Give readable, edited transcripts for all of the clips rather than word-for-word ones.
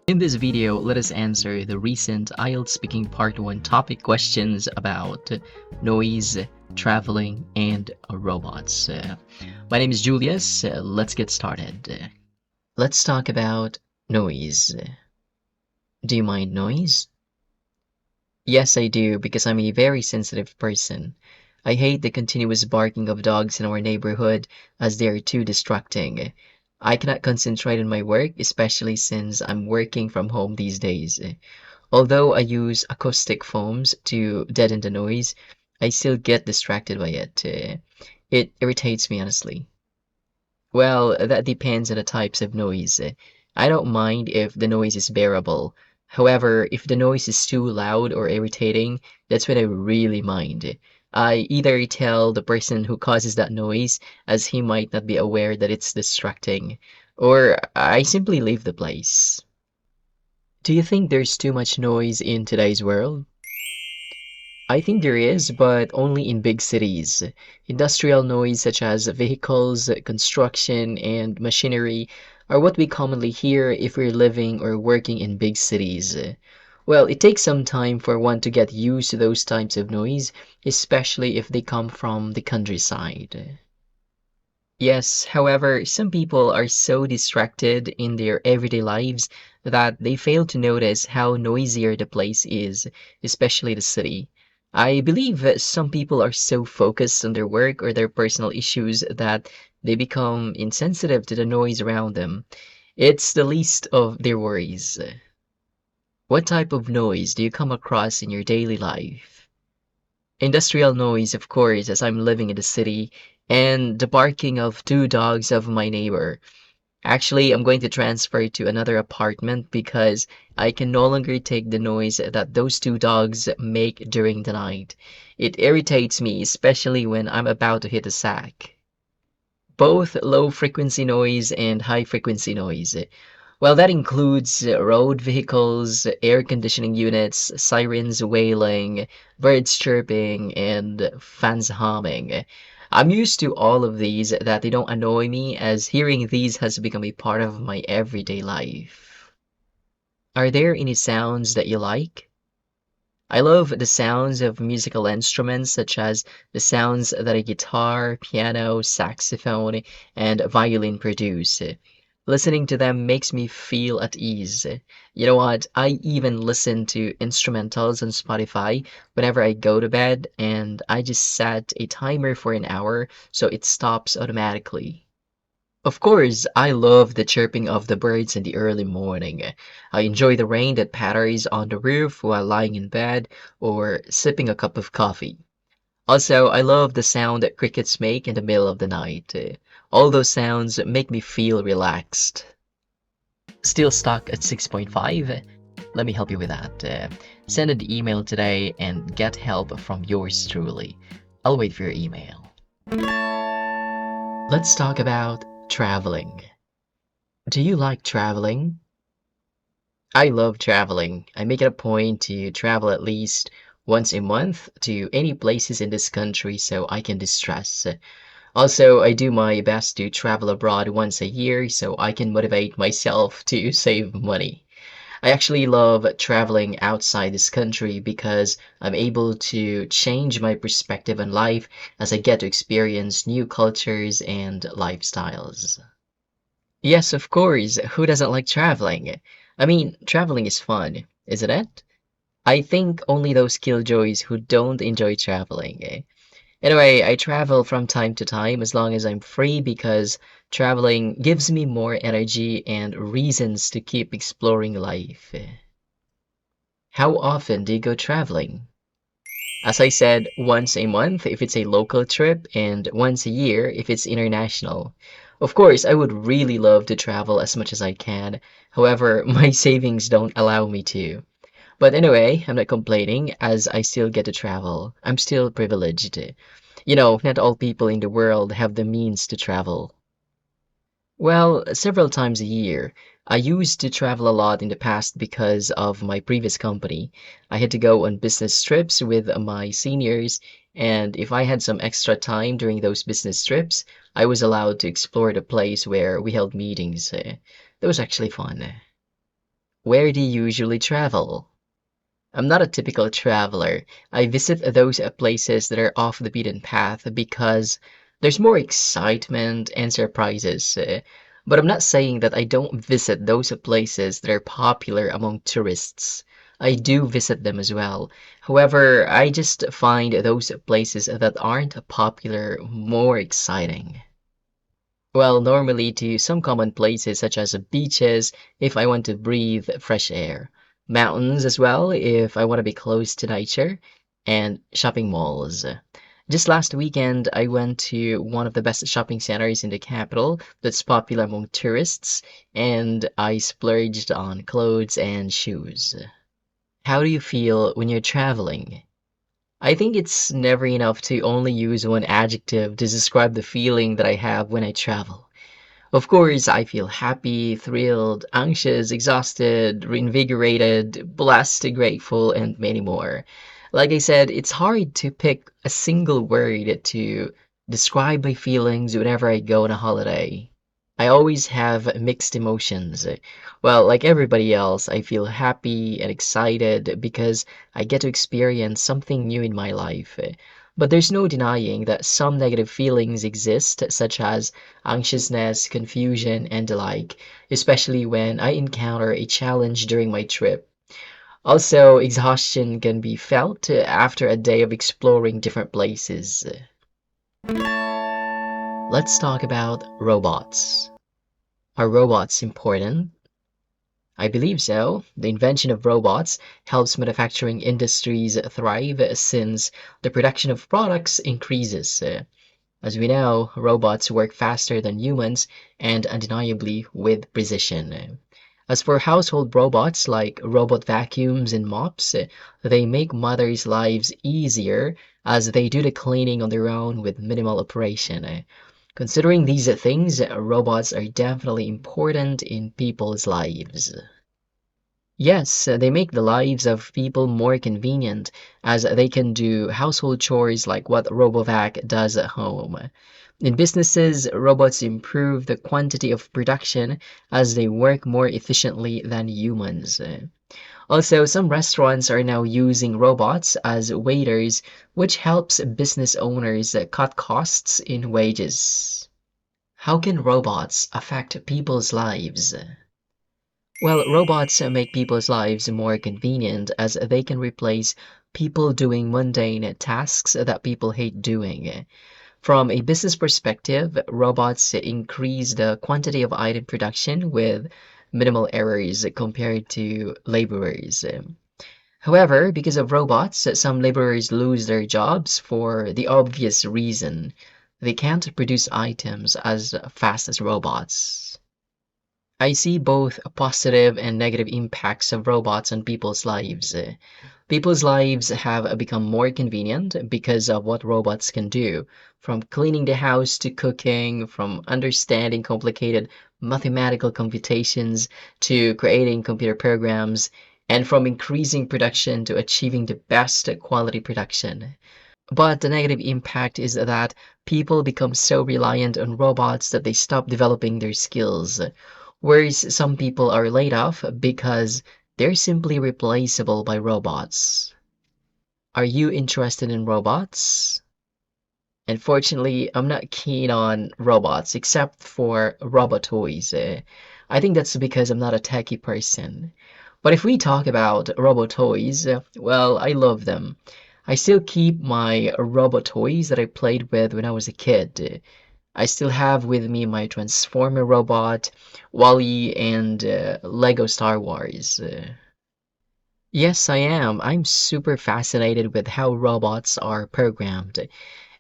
In this video, let us answer the recent IELTS Speaking Part 1 topic questions about noise, traveling, and robots. My name is Julius. Let's get started. Let's talk about noise. Do you mind noise? Yes, I do, because I'm a very sensitive person. I hate the continuous barking of dogs in our neighborhood as they are too distracting. I cannot concentrate on my work, especially since I'm working from home these days. Although I use acoustic foams to deaden the noise, I still get distracted by it. It irritates me, honestly. Well, that depends on the types of noise. I don't mind if the noise is bearable. However, if the noise is too loud or irritating, that's when I really mind. I either tell the person who causes that noise, as he might not be aware that it's distracting, or I simply leave the place. Do you think there's too much noise in today's world? I think there is, but only in big cities. Industrial noise such as vehicles, construction, and machinery are what we commonly hear if we're living or working in big cities. Well, it takes some time for one to get used to those types of noise, especially if they come from the countryside. Yes, however, some people are so distracted in their everyday lives that they fail to notice how noisier the place is, especially the city. I believe that some people are so focused on their work or their personal issues that they become insensitive to the noise around them. It's the least of their worries. What type of noise do you come across in your daily life? Industrial noise, of course, as I'm living in the city, and the barking of two dogs of my neighbor. Actually, I'm going to transfer to another apartment because I can no longer take the noise that those two dogs make during the night. It irritates me, especially when I'm about to hit a sack. Both low frequency noise and high frequency noise. Well, that includes road vehicles, air conditioning units, sirens wailing, birds chirping, and fans humming. I'm used to all of these that they don't annoy me as hearing these has become a part of my everyday life. Are there any sounds that you like? I love the sounds of musical instruments such as the sounds that a guitar, piano, saxophone, and violin produce. Listening to them makes me feel at ease. You know what? I even listen to instrumentals on Spotify whenever I go to bed, and I just set a timer for an hour so it stops automatically. Of course, I love the chirping of the birds in the early morning. I enjoy the rain that patters on the roof while lying in bed or sipping a cup of coffee. Also, I love the sound that crickets make in the middle of the night. All those sounds make me feel relaxed. Still stuck at 6.5? Let me help you with that. Send an email today and get help from yours truly. I'll wait for your email. Let's talk about traveling. Do you like traveling? I love traveling. I make it a point to travel at least once a month to any places in this country so I can distress. Also, I do my best to travel abroad once a year so I can motivate myself to save money. I actually love traveling outside this country because I'm able to change my perspective on life as I get to experience new cultures and lifestyles. Yes, of course. Who doesn't like traveling? I mean, traveling is fun, isn't it? I think only those killjoys who don't enjoy traveling. Anyway, I travel from time to time as long as I'm free because traveling gives me more energy and reasons to keep exploring life. How often do you go traveling? As I said, once a month if it's a local trip, and once a year if it's international. Of course, I would really love to travel as much as I can. However, my savings don't allow me to. But anyway, I'm not complaining as I still get to travel. I'm still privileged. You know, not all people in the world have the means to travel. Well, several times a year. I used to travel a lot in the past because of my previous company. I had to go on business trips with my seniors, and if I had some extra time during those business trips, I was allowed to explore the place where we held meetings. That was actually fun. Where do you usually travel? I'm not a typical traveler. I visit those places that are off the beaten path because there's more excitement and surprises. But I'm not saying that I don't visit those places that are popular among tourists. I do visit them as well. However, I just find those places that aren't popular more exciting. Well, normally to some common places such as beaches if I want to breathe fresh air, mountains as well if I want to be close to nature, and shopping malls. Just last weekend, I went to one of the best shopping centers in the capital that's popular among tourists, and I splurged on clothes and shoes. How do you feel when you're traveling? I think it's never enough to only use one adjective to describe the feeling that I have when I travel. Of course, I feel happy, thrilled, anxious, exhausted, reinvigorated, blessed, grateful, and many more. Like I said, it's hard to pick a single word to describe my feelings whenever I go on a holiday. I always have mixed emotions. Well, like everybody else, I feel happy and excited because I get to experience something new in my life. But there's no denying that some negative feelings exist, such as anxiousness, confusion, and the like, especially when I encounter a challenge during my trip. Also, exhaustion can be felt after a day of exploring different places. Let's talk about robots. Are robots important? I believe so. The invention of robots helps manufacturing industries thrive since the production of products increases. As we know, robots work faster than humans and undeniably with precision. As for household robots like robot vacuums and mops, they make mothers' lives easier as they do the cleaning on their own with minimal operation. Considering these things, robots are definitely important in people's lives. Yes, they make the lives of people more convenient as they can do household chores like what RoboVac does at home. In businesses, robots improve the quantity of production as they work more efficiently than humans. Also, some restaurants are now using robots as waiters, which helps business owners cut costs in wages. How can robots affect people's lives? Well, robots make people's lives more convenient as they can replace people doing mundane tasks that people hate doing. From a business perspective, robots increase the quantity of item production with minimal errors compared to laborers. However, because of robots, some laborers lose their jobs for the obvious reason. They can't produce items as fast as robots. I see both positive and negative impacts of robots on people's lives. People's lives have become more convenient because of what robots can do, from cleaning the house to cooking, from understanding complicated mathematical computations to creating computer programs, and from increasing production to achieving the best quality production. But the negative impact is that people become so reliant on robots that they stop developing their skills, whereas some people are laid off because they're simply replaceable by robots. Are you interested in robots? Unfortunately, I'm not keen on robots except for robot toys. I think that's because I'm not a techie person. But if we talk about robot toys, well, I love them. I still keep my robot toys that I played with when I was a kid. I still have with me my Transformer robot, Wally, and Lego Star Wars. Yes, I am. I'm super fascinated with how robots are programmed.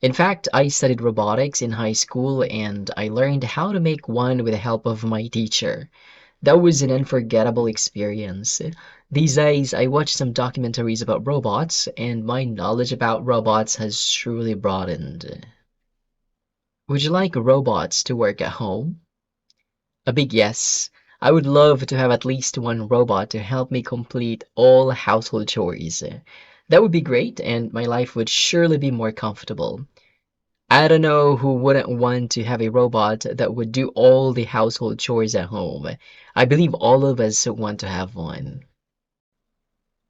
In fact, I studied robotics in high school and I learned how to make one with the help of my teacher. That was an unforgettable experience. These days, I watch some documentaries about robots, and my knowledge about robots has truly broadened. Would you like robots to work at home? A big yes. I would love to have at least one robot to help me complete all household chores. That would be great, and my life would surely be more comfortable. I don't know who wouldn't want to have a robot that would do all the household chores at home. I believe all of us want to have one.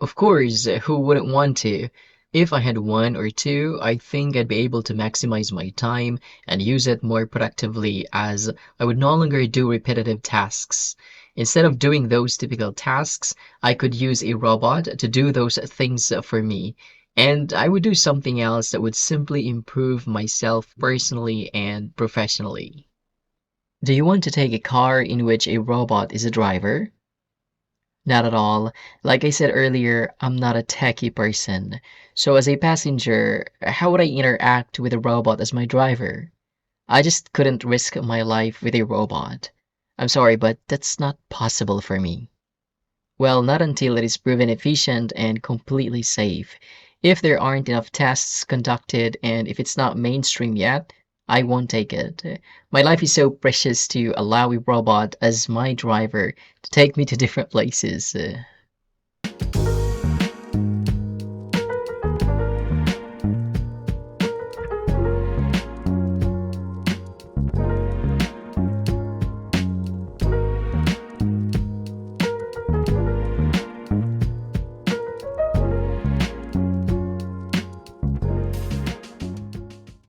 Of course, who wouldn't want to? If I had one or two, I think I'd be able to maximize my time and use it more productively as I would no longer do repetitive tasks. Instead of doing those typical tasks, I could use a robot to do those things for me. And I would do something else that would simply improve myself personally and professionally. Do you want to take a car in which a robot is a driver? Not at all. Like I said earlier, I'm not a techie person. So as a passenger, how would I interact with a robot as my driver? I just couldn't risk my life with a robot. I'm sorry, but that's not possible for me. Well, not until it is proven efficient and completely safe. If there aren't enough tests conducted and if it's not mainstream yet, I won't take it. My life is so precious to allow a robot as my driver to take me to different places.